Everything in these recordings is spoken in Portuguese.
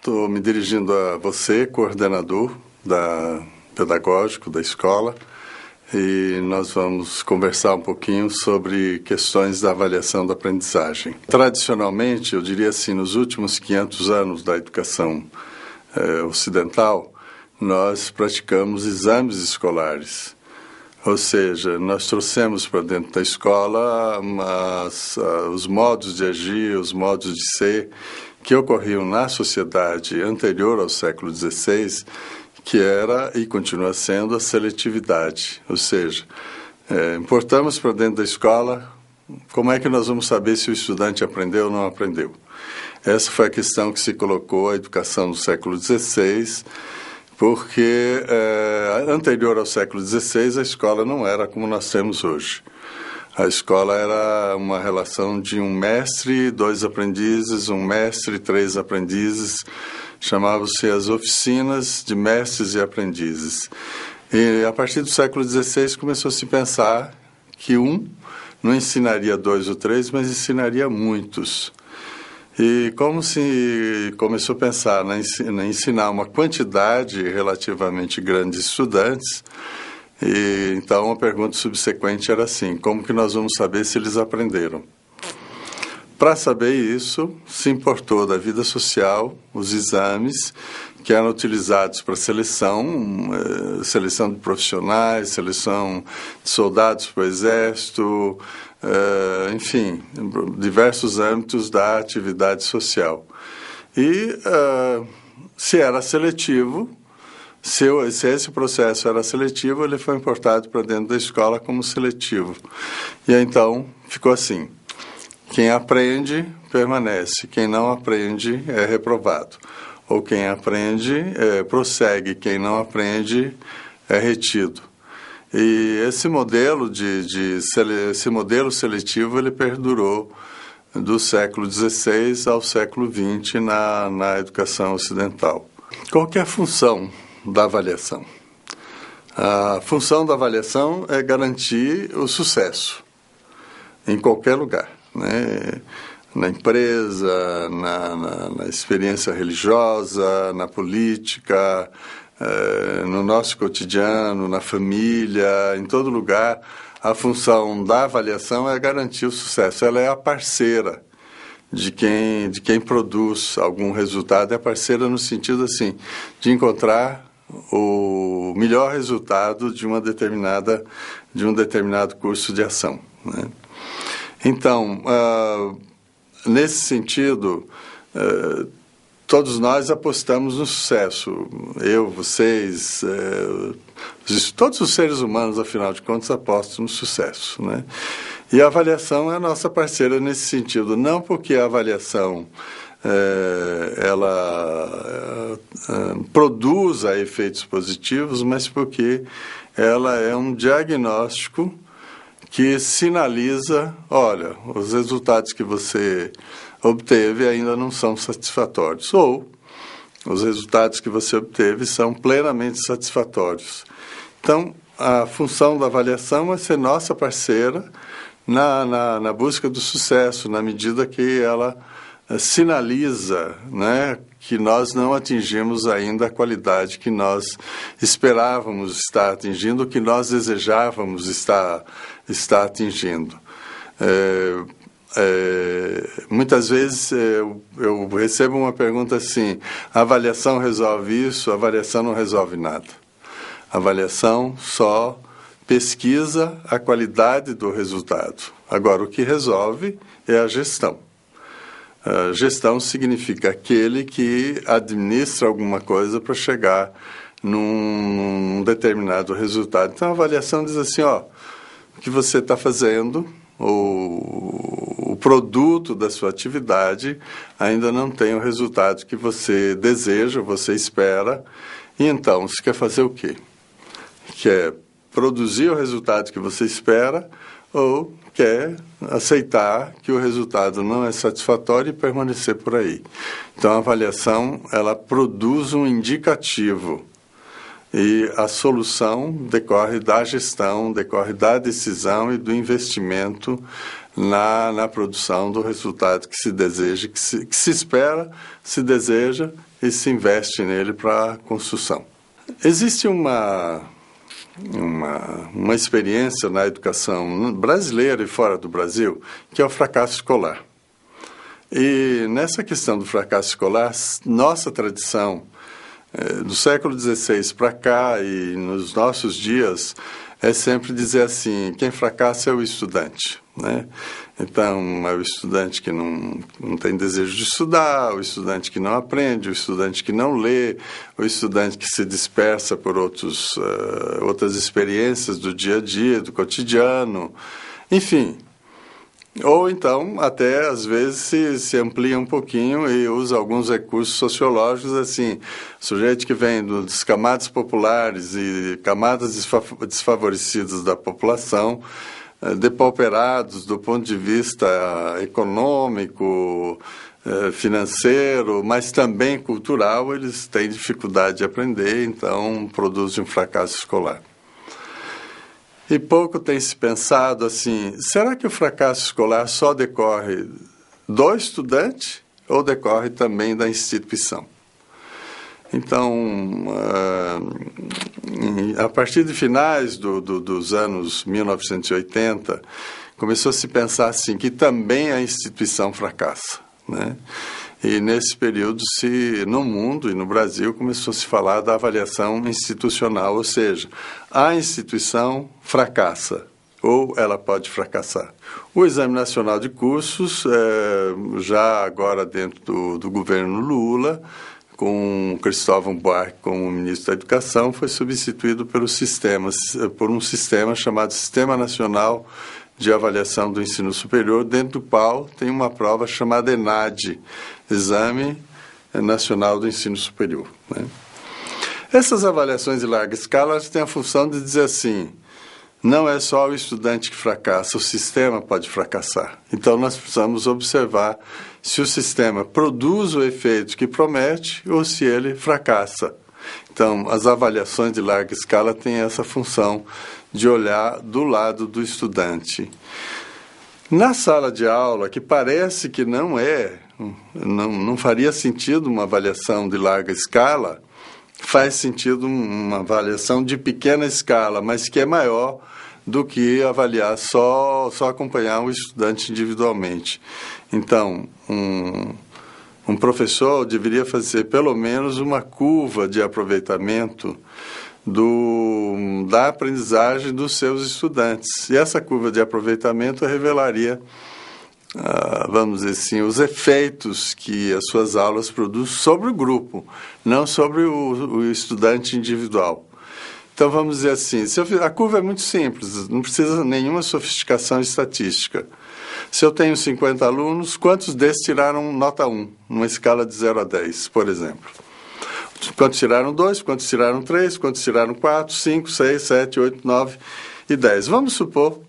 estou me dirigindo a você, coordenador pedagógico da escola, e nós vamos conversar um pouquinho sobre questões da avaliação da aprendizagem. Tradicionalmente, eu diria assim, nos últimos 500 anos da educação ocidental, nós praticamos exames escolares. Ou seja, nós trouxemos para dentro da escola os modos de agir, os modos de ser que ocorriam na sociedade anterior ao século XVI, que era e continua sendo a seletividade. Ou seja, importamos para dentro da escola como é que nós vamos saber se o estudante aprendeu ou não aprendeu. Essa foi a questão que se colocou à educação no século XVI, porque anterior ao século XVI a escola não era como nós temos hoje. A escola era uma relação de um mestre, 2 aprendizes, um mestre, 3 aprendizes. Chamavam-se as oficinas de mestres e aprendizes. E a partir do século XVI começou a se pensar que um não ensinaria 2 ou 3, mas ensinaria muitos. E como se começou a pensar em ensinar uma quantidade relativamente grande de estudantes, e então a pergunta subsequente era assim: como que nós vamos saber se eles aprenderam? Para saber isso, se importou da vida social os exames que eram utilizados para seleção de profissionais, seleção de soldados para o exército, enfim, diversos âmbitos da atividade social. E se era seletivo, se esse processo era seletivo, ele foi importado para dentro da escola como seletivo. E aí, então ficou assim: quem aprende permanece, quem não aprende é reprovado. Ou quem aprende prossegue, quem não aprende é retido. E esse modelo esse modelo seletivo ele perdurou do século XVI ao século XX na educação ocidental. Qual que é a função da avaliação? A função da avaliação é garantir o sucesso em qualquer lugar, né? Na empresa, na experiência religiosa, na política, no nosso cotidiano, na família, em todo lugar. A função da avaliação é garantir o sucesso. Ela é a parceira de quem produz algum resultado, é parceira no sentido assim, de encontrar o melhor resultado de um determinado curso de ação, né? Então, nesse sentido, todos nós apostamos no sucesso. Eu, vocês, todos os seres humanos, afinal de contas, apostam no sucesso, né? E a avaliação é a nossa parceira nesse sentido, não porque a avaliação ela produza efeitos positivos, mas porque ela é um diagnóstico que sinaliza: olha, os resultados que você obteve ainda não são satisfatórios, ou os resultados que você obteve são plenamente satisfatórios. Então, a função da avaliação é ser nossa parceira na busca do sucesso, na medida que ela sinaliza, né, que nós não atingimos ainda a qualidade que nós esperávamos estar atingindo, que nós desejávamos estar atingindo. Muitas vezes eu recebo uma pergunta assim: a avaliação resolve isso? A avaliação não resolve nada. A avaliação só pesquisa a qualidade do resultado. Agora, o que resolve é a gestão. A gestão significa aquele que administra alguma coisa para chegar num determinado resultado. Então, a avaliação diz assim: ó, o que você está fazendo, o produto da sua atividade ainda não tem o resultado que você deseja, você espera, e então você quer fazer o quê? Quer produzir o resultado que você espera ou quer aceitar que o resultado não é satisfatório e permanecer por aí? Então, a avaliação, ela produz um indicativo. E a solução decorre da gestão, decorre da decisão e do investimento na produção do resultado que se deseja, que se espera, se deseja e se investe nele para a construção. Existe uma experiência na educação brasileira e fora do Brasil, que é o fracasso escolar. E nessa questão do fracasso escolar, nossa tradição do século XVI para cá e nos nossos dias é sempre dizer assim, quem fracassa é o estudante, né? Então, é o estudante que não tem desejo de estudar, o estudante que não aprende, o estudante que não lê, o estudante que se dispersa por outras experiências do dia a dia, do cotidiano, enfim. Ou então, até às vezes se amplia um pouquinho e usa alguns recursos sociológicos, assim, sujeito que vem das camadas populares e camadas desfavorecidas da população, depauperados do ponto de vista econômico, financeiro, mas também cultural, eles têm dificuldade de aprender, então produzem um fracasso escolar. E pouco tem se pensado assim, será que o fracasso escolar só decorre do estudante ou decorre também da instituição? Então, a partir de finais dos anos 1980, começou a se pensar assim, que também a instituição fracassa, né? E nesse período, no mundo e no Brasil, começou a se falar da avaliação institucional, ou seja, a instituição fracassa, ou ela pode fracassar. O Exame Nacional de Cursos, já agora dentro do governo Lula, com Cristóvão Buarque como ministro da Educação, foi substituído por um sistema chamado Sistema Nacional de Avaliação do Ensino Superior, dentro do qual tem uma prova chamada ENAD, Exame Nacional do Ensino Superior, né? Essas avaliações de larga escala elas têm a função de dizer assim, não é só o estudante que fracassa, o sistema pode fracassar. Então, nós precisamos observar se o sistema produz o efeito que promete ou se ele fracassa. Então, as avaliações de larga escala têm essa função de olhar do lado do estudante. Na sala de aula, que parece que não faria sentido uma avaliação de larga escala, faz sentido uma avaliação de pequena escala, mas que é maior do que avaliar só acompanhar o estudante individualmente. Então, um professor deveria fazer pelo menos uma curva de aproveitamento da aprendizagem dos seus estudantes. E essa curva de aproveitamento revelaria, vamos dizer assim, os efeitos que as suas aulas produzem sobre o grupo, não sobre o estudante individual. Então, vamos dizer assim, a curva é muito simples, não precisa de nenhuma sofisticação estatística. Se eu tenho 50 alunos, quantos desses tiraram nota 1, numa escala de 0 a 10, por exemplo? Quantos tiraram 2, quantos tiraram 3, quantos tiraram 4, 5, 6, 7, 8, 9 e 10. Vamos supor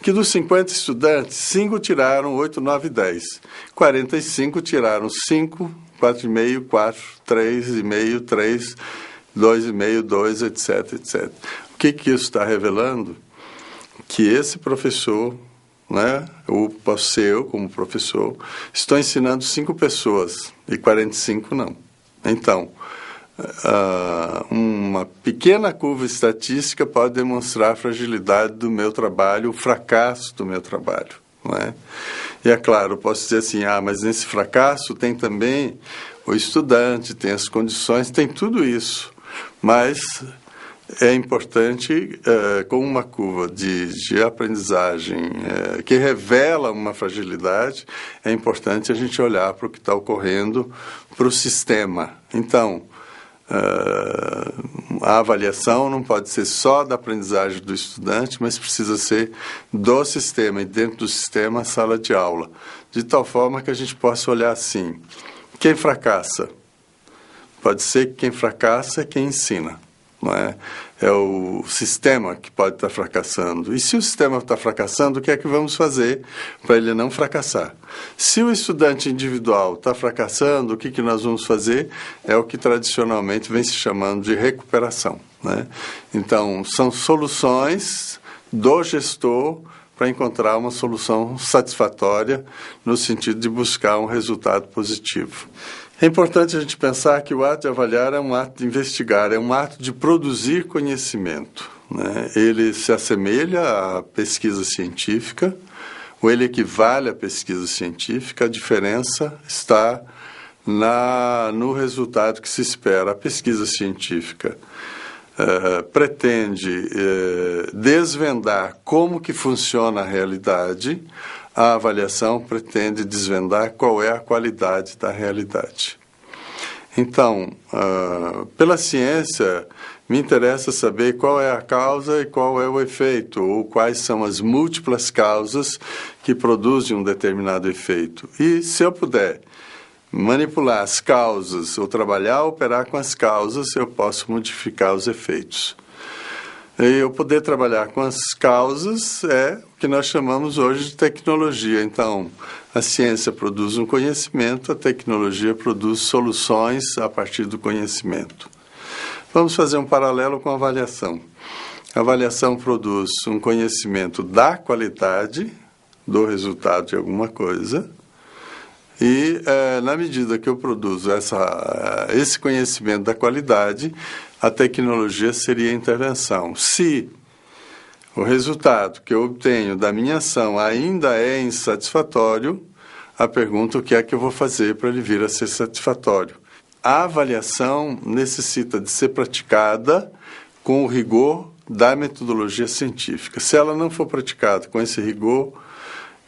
que dos 50 estudantes, 5 tiraram 8, 9 e 10. 45 tiraram 5, 4,5, 4, 3,5, 3, 2,5, 2, etc, etc. O que isso está revelando? Que esse professor, né, ou posso ser eu como professor, estou ensinando 5 pessoas e 45 não. Então, uma pequena curva estatística pode demonstrar a fragilidade do meu trabalho, o fracasso do meu trabalho, não é? E é claro, eu posso dizer assim, mas nesse fracasso tem também o estudante, tem as condições, tem tudo isso, mas é importante, com uma curva de aprendizagem que revela uma fragilidade, é importante a gente olhar para o que está ocorrendo para o sistema. Então, a avaliação não pode ser só da aprendizagem do estudante, mas precisa ser do sistema, e dentro do sistema, a sala de aula, de tal forma que a gente possa olhar assim, quem fracassa? Pode ser que quem fracassa é quem ensina, não é? É o sistema que pode estar fracassando. E se o sistema está fracassando, o que é que vamos fazer para ele não fracassar? Se o estudante individual está fracassando, o que nós vamos fazer? É o que tradicionalmente vem se chamando de recuperação, né? Então, são soluções do gestor para encontrar uma solução satisfatória no sentido de buscar um resultado positivo. É importante a gente pensar que o ato de avaliar é um ato de investigar, é um ato de produzir conhecimento, né? Ele se assemelha à pesquisa científica, ou ele equivale à pesquisa científica, a diferença está no resultado que se espera. A pesquisa científica pretende desvendar como que funciona a realidade, a avaliação pretende desvendar qual é a qualidade da realidade. Então, pela ciência, me interessa saber qual é a causa e qual é o efeito, ou quais são as múltiplas causas que produzem um determinado efeito. E, se eu puder manipular as causas, ou trabalhar, operar com as causas, eu posso modificar os efeitos. E eu poder trabalhar com as causas é o que nós chamamos hoje de tecnologia. Então, a ciência produz um conhecimento, a tecnologia produz soluções a partir do conhecimento. Vamos fazer um paralelo com a avaliação. A avaliação produz um conhecimento da qualidade do resultado de alguma coisa, e na medida que eu produzo esse conhecimento da qualidade, a tecnologia seria a intervenção. Se o resultado que eu obtenho da minha ação ainda é insatisfatório, a pergunta: o que é que eu vou fazer para ele vir a ser satisfatório? A avaliação necessita de ser praticada com o rigor da metodologia científica. Se ela não for praticada com esse rigor,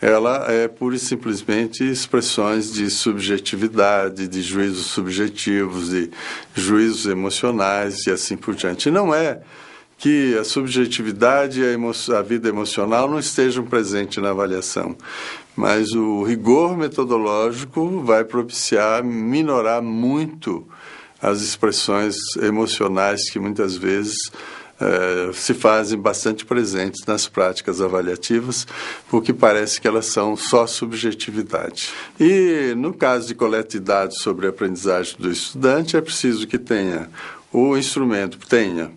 ela é pura e simplesmente expressões de subjetividade, de juízos subjetivos, de juízos emocionais e assim por diante. E não é que a subjetividade e a vida emocional não estejam presentes na avaliação, mas o rigor metodológico vai propiciar minorar muito as expressões emocionais que muitas vezes se fazem bastante presentes nas práticas avaliativas, porque parece que elas são só subjetividade. E no caso de coleta de dados sobre a aprendizagem do estudante, é preciso que o instrumento tenha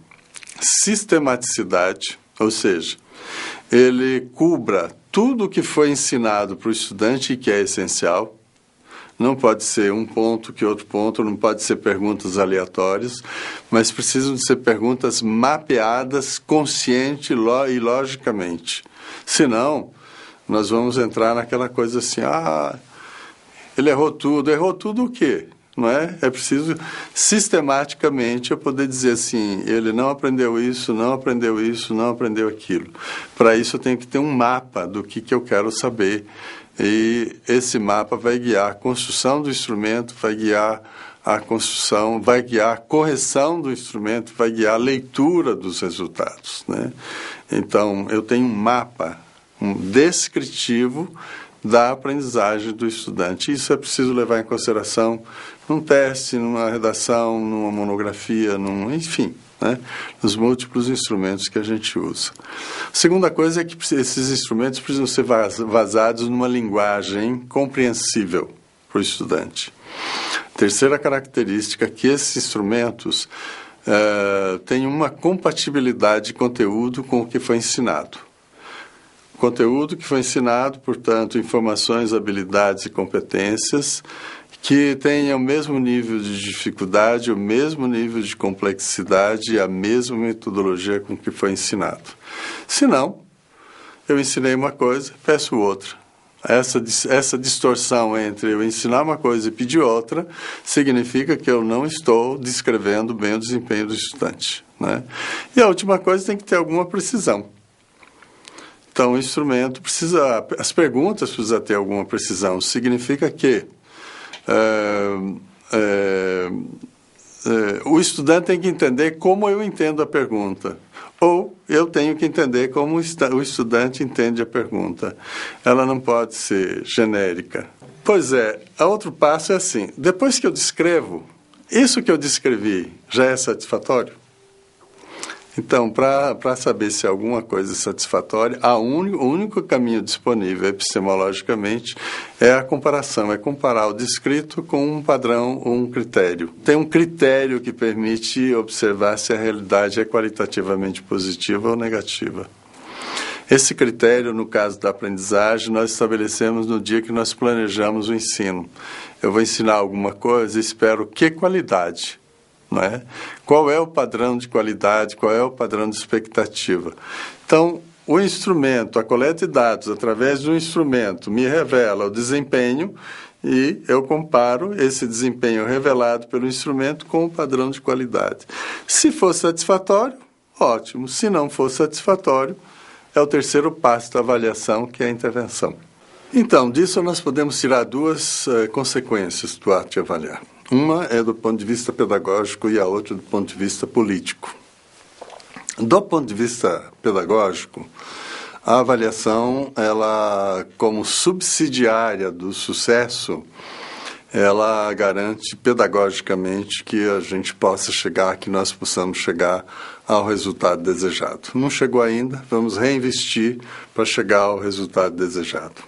sistematicidade, ou seja, ele cubra tudo o que foi ensinado para o estudante e que é essencial. Não pode ser um ponto que outro ponto, não pode ser perguntas aleatórias, mas precisam de ser perguntas mapeadas, consciente e logicamente. Senão, nós vamos entrar naquela coisa assim: ele errou tudo o quê? Não é? É preciso sistematicamente eu poder dizer assim: ele não aprendeu isso, não aprendeu isso, não aprendeu aquilo. Para isso eu tenho que ter um mapa do que eu quero saber. E esse mapa vai guiar a construção do instrumento, vai guiar a construção, vai guiar a correção do instrumento, vai guiar a leitura dos resultados, né? Então, eu tenho um mapa descritivo da aprendizagem do estudante. Isso é preciso levar em consideração num teste, numa redação, numa monografia, enfim, né? Nos múltiplos instrumentos que a gente usa. A segunda coisa é que esses instrumentos precisam ser vazados numa linguagem compreensível para o estudante. Terceira característica é que esses instrumentos têm uma compatibilidade de conteúdo com o que foi ensinado. Conteúdo que foi ensinado, portanto, informações, habilidades e competências que tenha o mesmo nível de dificuldade, o mesmo nível de complexidade e a mesma metodologia com que foi ensinado. Se não, eu ensinei uma coisa, peço outra. Essa distorção entre eu ensinar uma coisa e pedir outra significa que eu não estou descrevendo bem o desempenho do estudante, né? E a última coisa, tem que ter alguma precisão. Então, o instrumento as perguntas precisam ter alguma precisão. Significa que o estudante tem que entender como eu entendo a pergunta, ou eu tenho que entender como o estudante entende a pergunta. Ela não pode ser genérica. Pois é, outro passo é assim: depois que eu descrevo, isso que eu descrevi já é satisfatório? Então, para saber se alguma coisa é satisfatória, o único caminho disponível epistemologicamente é a comparação, é comparar o descrito com um padrão ou um critério. Tem um critério que permite observar se a realidade é qualitativamente positiva ou negativa. Esse critério, no caso da aprendizagem, nós estabelecemos no dia que nós planejamos o ensino. Eu vou ensinar alguma coisa e espero que qualidade, não é? Qual é o padrão de qualidade, qual é o padrão de expectativa? Então, o instrumento, a coleta de dados através do instrumento me revela o desempenho e eu comparo esse desempenho revelado pelo instrumento com o padrão de qualidade. Se for satisfatório, ótimo. Se não for satisfatório, é o terceiro passo da avaliação, que é a intervenção. Então, disso nós podemos tirar duas consequências do ato de avaliar. Uma é do ponto de vista pedagógico e a outra do ponto de vista político. Do ponto de vista pedagógico, a avaliação, ela, como subsidiária do sucesso, ela garante pedagogicamente que a gente possa chegar, que nós possamos chegar ao resultado desejado. Não chegou ainda, vamos reinvestir para chegar ao resultado desejado.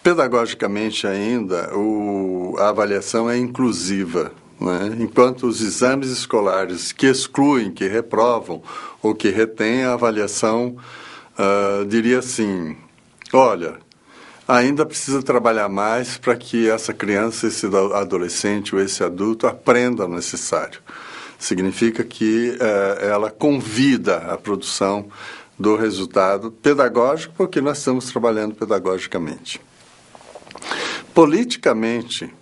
Pedagogicamente ainda, a avaliação é inclusiva, né? Enquanto os exames escolares que excluem, que reprovam ou que retêm, a avaliação diria assim, olha, ainda precisa trabalhar mais para que essa criança, esse adolescente ou esse adulto aprenda o necessário. Significa que ela convida a produção do resultado pedagógico, porque nós estamos trabalhando pedagogicamente. Politicamente,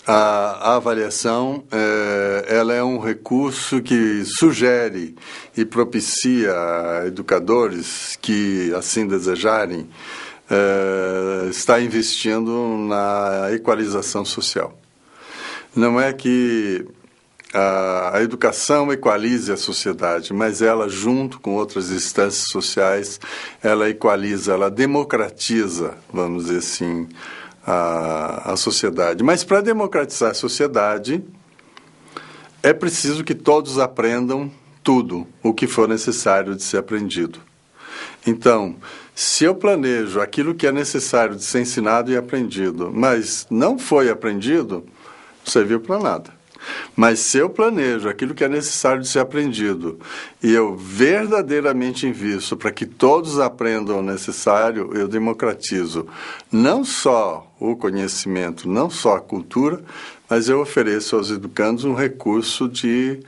a avaliação ela é um recurso que sugere e propicia a educadores que assim desejarem estar investindo na equalização social. Não é que a educação equalize a sociedade, mas ela, junto com outras instâncias sociais, ela equaliza, ela democratiza, vamos dizer assim, a sociedade. Mas para democratizar a sociedade, é preciso que todos aprendam tudo o que for necessário de ser aprendido. Então, se eu planejo aquilo que é necessário de ser ensinado e aprendido, mas não foi aprendido, não serviu para nada. Mas se eu planejo aquilo que é necessário de ser aprendido e eu verdadeiramente invisto para que todos aprendam o necessário, eu democratizo não só o conhecimento, não só a cultura, mas eu ofereço aos educandos um recurso de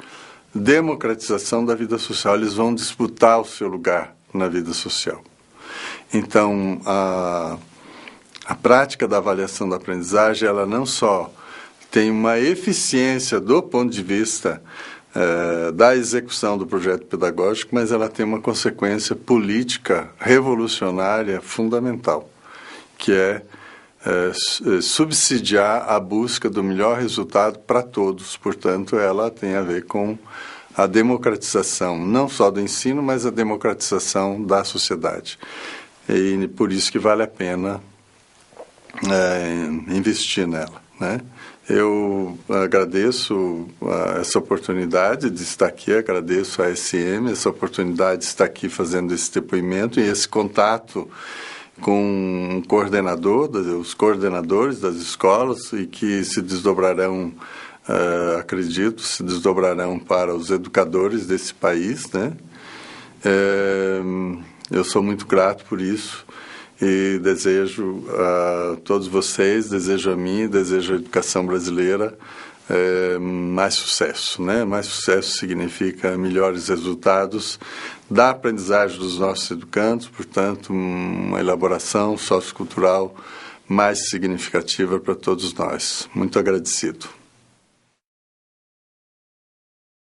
democratização da vida social. Eles vão disputar o seu lugar na vida social. Então, a prática da avaliação da aprendizagem, ela não só tem uma eficiência do ponto de vista da execução do projeto pedagógico, mas ela tem uma consequência política revolucionária fundamental, que é subsidiar a busca do melhor resultado para todos. Portanto, ela tem a ver com a democratização, não só do ensino, mas a democratização da sociedade. E por isso que vale a pena investir nela, né? Eu agradeço essa oportunidade de estar aqui, agradeço a SM, essa oportunidade de estar aqui fazendo esse depoimento e esse contato com o coordenador, os coordenadores das escolas e que se desdobrarão, acredito, se desdobrarão para os educadores desse país, né? Eu sou muito grato por isso. E desejo a todos vocês, desejo a mim, desejo a educação brasileira mais sucesso, né? Mais sucesso significa melhores resultados da aprendizagem dos nossos educandos, portanto, uma elaboração sociocultural mais significativa para todos nós. Muito agradecido.